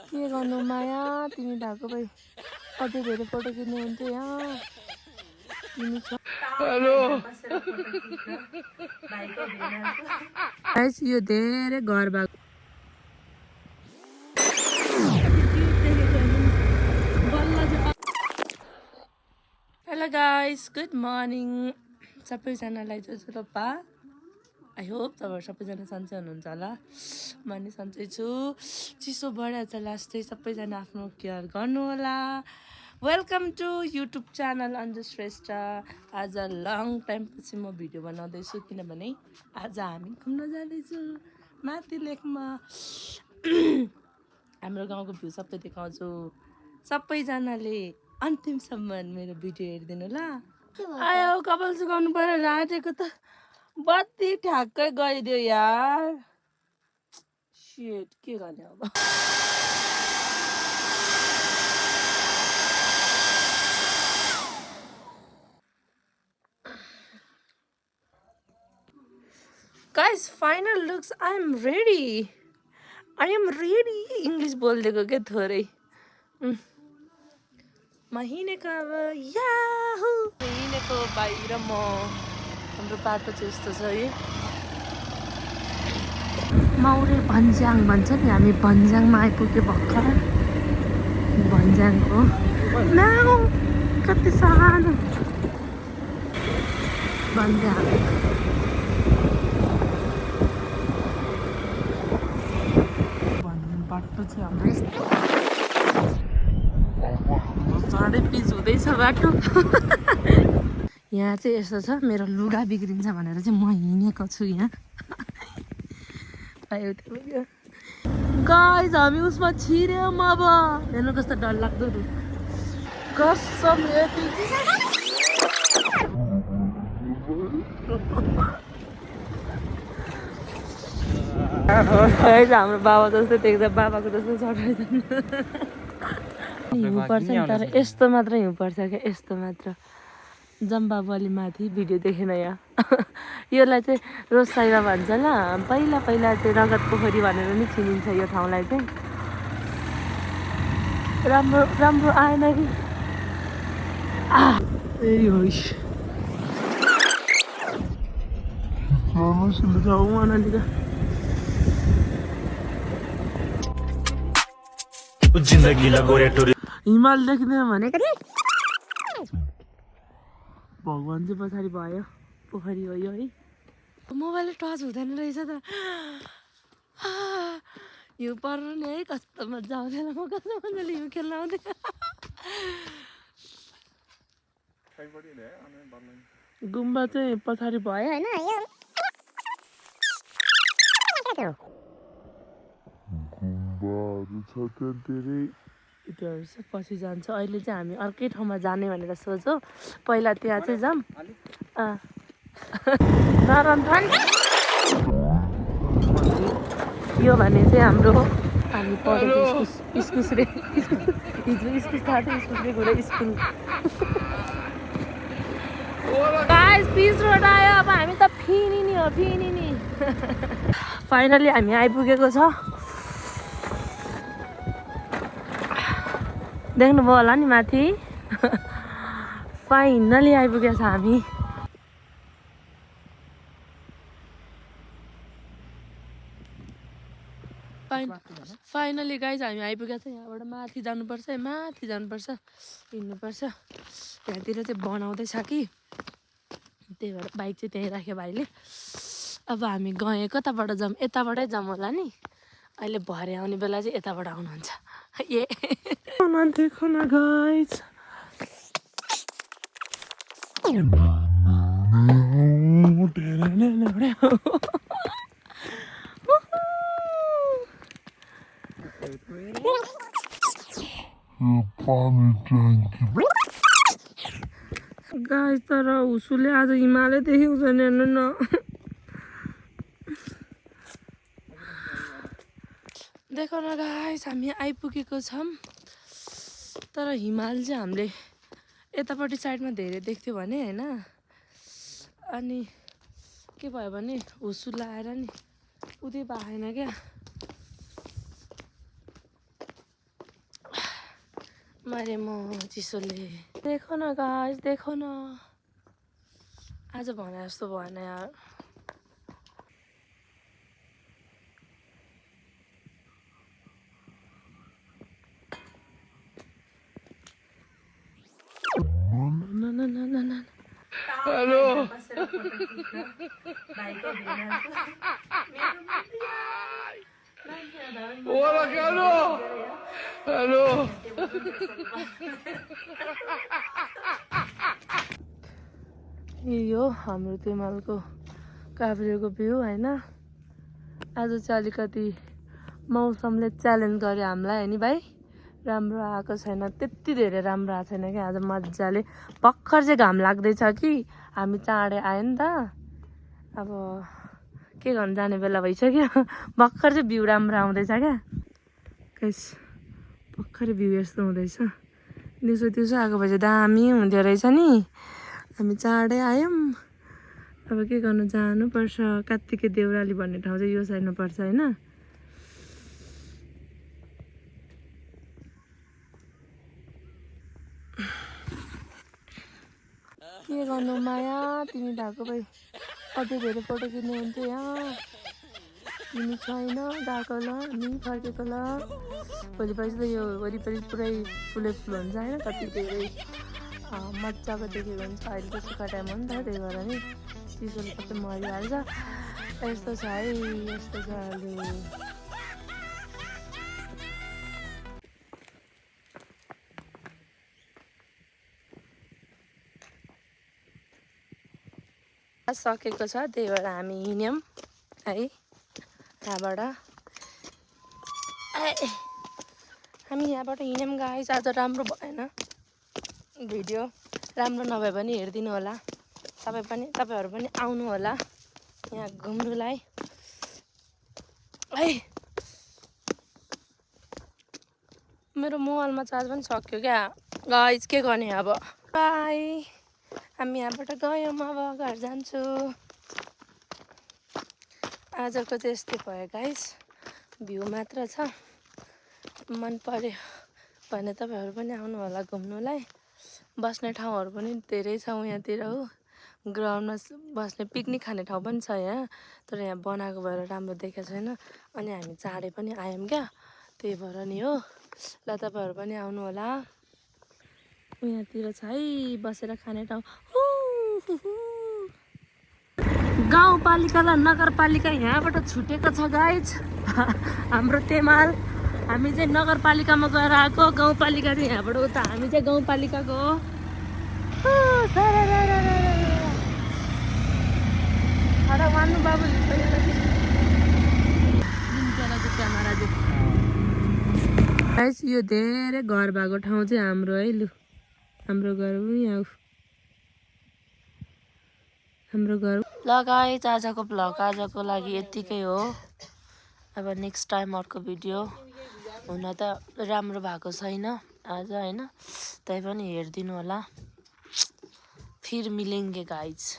के गर्नु माया तिमी भएको भए अझै धेरै फोटो खिच्नु हुन्थ्यो यहाँ तिमी छ हेलो गाइस यो धेरै घर भएको हेलो गाइस गुड मर्निङ सबैजनालाई जोजोलोपा आई होप तपाईँहरू सबैजना सन्चै हुनुहुन्छ होला म नि सन्चै छु चिसो भइरहेको छ लास्ट चाहिँ सबैजना आफ्नो केयर गर्नु होला welcome to YouTube channel Anju Shrestha आज लङ टाइम पछि म भिडियो बनाउँदैछु किनभने आज हामी घुम्न जाँदैछु माथि लेकमा हाम्रो गाउँको भ्यू सबै देखाउँछु सबैजनाले अन्तिमसम्म मेरो भिडियो हेरिदिनु ल आयो कपाल सुकाउनु पर्यो राटेको त बत्ती ठ्याक्कै गइदियो यार शिट के गर्ने अब guys final looks I am ready English बोलिदिएको क्या थोरै म हिँडेको अब याहु हिँडेको बाहिर म हाम्रो बाटो चाहिँ यस्तो छ है माउरे भन्ज्याङ भन्छ नि हामी भन्ज्याङमा आइपुग्यो भर्खर भन्ज्याङको नाउ कति सानो भन्ज्याङ बाटो चाहिँ हाम्रो चाँडै पिच हुँदैछ बाटो यहाँ चाहिँ यस्तो छ मेरो लुगा बिग्रिन्छ भनेर चाहिँ म हिँडेको छु यहाँ गाइस हामी उसमा छिर्यौँ अब हेर्नु कस्तो डर लाग्दो कसम हाम्रो बाबा जस्तै देख्दा बाबाको जस्तो चढाइदिनु हिउँ पर्छ नि तर यस्तो मात्र हिउँ पर्छ क्या यस्तो मात्र जम्बाबु अलि माथि भिडियो देखेन यहाँ यसलाई चाहिँ रोजसाइबा भन्छ ल पहिला चाहिँ रगत पोखरी भनेर नि चिनिन्छ यो ठाउँलाई चाहिँ राम्रो आएन कि हिमाल देख्दैन भनेको भगवान चाहिँ पछाडि भयो पोखरी हो यो है मोबाइलले टच हुँदैन रहेछ त हिउँ पर्नु नि है कस्तो मजा आउँदैन म कस्तो मजाले हिउँ खेल्न आउँदैन गुम्बा चाहिँ पछाडि भयो होइन गुम्बाहरू छ त्यहाँ धेरै यिनीहरू चाहिँ पछि जान्छ अहिले चाहिँ हामी अर्कै ठाउँमा जाने भनेर सोचौँ पहिला त्यहाँ चाहिँ जाऊँ यो भने चाहिँ हाम्रो हामी पढेको इस्कुस रे हिजो इस्कुस खाएको थियो इस्कुस रे गएर स्कुल गाइस पिच रोड आयो अब हामी त फिनिनी हो फिनिनी फाइनली हामी आइपुगेको छ देख्नुभयो होला नि माथि फाइनली आइपुगेको छ हामी फाइनली गाइज हामी आइपुगेको छ यहाँबाट माथि जानुपर्छ हिँड्नुपर्छ त्यहाँतिर चाहिँ बनाउँदैछ कि त्यही भएर बाइक चाहिँ त्यहीँ राख्यो भाइले अब हामी गएँ कताबाट जाऊँ यताबाटै जाऊँ होला नि अहिले भरे आउने बेला चाहिँ यताबाट आउनुहुन्छ ए देखो न गाइज गाइस तर उसुले आज हिमालय देखेको छैन हेर्नु न देखो न गाइस हामी आइपुगेको छौँ तर हिमाल चाहिँ हामीले यतापट्टि साइडमा धेरै देख्थ्यो भने होइन अनि के भयो भने हुसु लाएर नि उतै पाएन क्या मारे म चिसोले। देखो न गाइस, देखो न। आज भने जस्तो भएन यार। हेलो हेलो यो हाम्रो तेमालको काभ्रेको भ्यू हैन। आज चाहिँ अलिकति मौसमले च्यालेन्ज गर्यो हामीलाई हैन भाइ। राम्रो आएको छैन, त्यति धेरै राम्रो आएको छैन कि आज मजाले भर्खर चाहिँ घाम लाग्दैछ कि हामी चाँडै आयो नि त। अब के गर्नु जाने बेला भइसक्यो। भर्खर चाहिँ भ्यू राम्रो आउँदैछ क्या गाइस। भर्खरै भ्यू यस्तो हुँदैछ। दिउँसो दिउँसो आएको भए चाहिँ दामी हुन्थ्यो रहेछ नि। हामी चाँडै आयौँ। अब के गर्नु जानुपर्छ। कात्तिके देउराली भन्ने ठाउँ चाहिँ यो साइडमा पर्छ होइन। के गर्नु माया, तिमी भएको भए अझै धेरै फोटो खिच्नु हुन्थ्यो यहाँ। तिमी छैन, गएको ल, हामी फर्केको ल। भोलिपर्सि त यो वरिपरि पुरै फुलै फुल हुन्छ होइन। कति धेरै मजाको देखेको हुन्छ। अहिले त सुक्खा टाइम हो नि त, त्यही भएर नि चिसोले सबै मरिहाल्छ। यस्तो छ है, यस्तो छ अहिले। सकेको छ, त्यही भएर हामी हिँड्यौँ है यहाँबाट। हामी यहाँबाट हिँड्यौँ गाइस। आज राम्रो भएन भिडियो। राम्रो नभए पनि हेरिदिनु होला। तपाईँहरू पनि आउनु होला यहाँ घुम्नुलाई है। मेरो मोबाइलमा चार्ज पनि सक्यो क्या गाइस, के गर्ने अब। बाई, हामी यहाँबाट गयौँ, अब घर जान्छु। आजको चाहिँ यस्तै भयो गाइस, भ्यू मात्र छ। मन पर्यो भने तपाईँहरू पनि आउनु होला घुम्नुलाई। बस्ने ठाउँहरू पनि धेरै छ यहाँतिर हो। ग्राउन्डमा बस्ने पिकनिक खाने ठाउँ पनि छ यहाँ, तर यहाँ बनाएको भएर राम्रो देखेको छैन। अनि हामी चाँडै पनि आयौँ क्या, त्यही भएर नि हो। ल तपाईँहरू पनि आउनु होला। यहाँतिर छ है बसेर खाने ठाउँ। गाउँपालिका र नगरपालिका यहाँबाट छुटेको छ गाइज। हाम्रो तेमाल। हामी चाहिँ नगरपालिकामा गएर आएको, गाउँपालिका चाहिँ यहाँबाट उता। हामी चाहिँ गाउँपालिकाको हो। यो धेरै घर भएको ठाउँ चाहिँ हाम्रो है। लु हाम्रो घर यहाँ, हाम्रो घर। ल गाइस, आजको भ्लग आजको लागि यतिकै हो। अब नेक्स्ट टाइम अर्को भिडियो। हुन त राम्रो भएको छैन आज होइन, तै पनि हेरिदिनु होला। फिर मिलेंगे गाइस।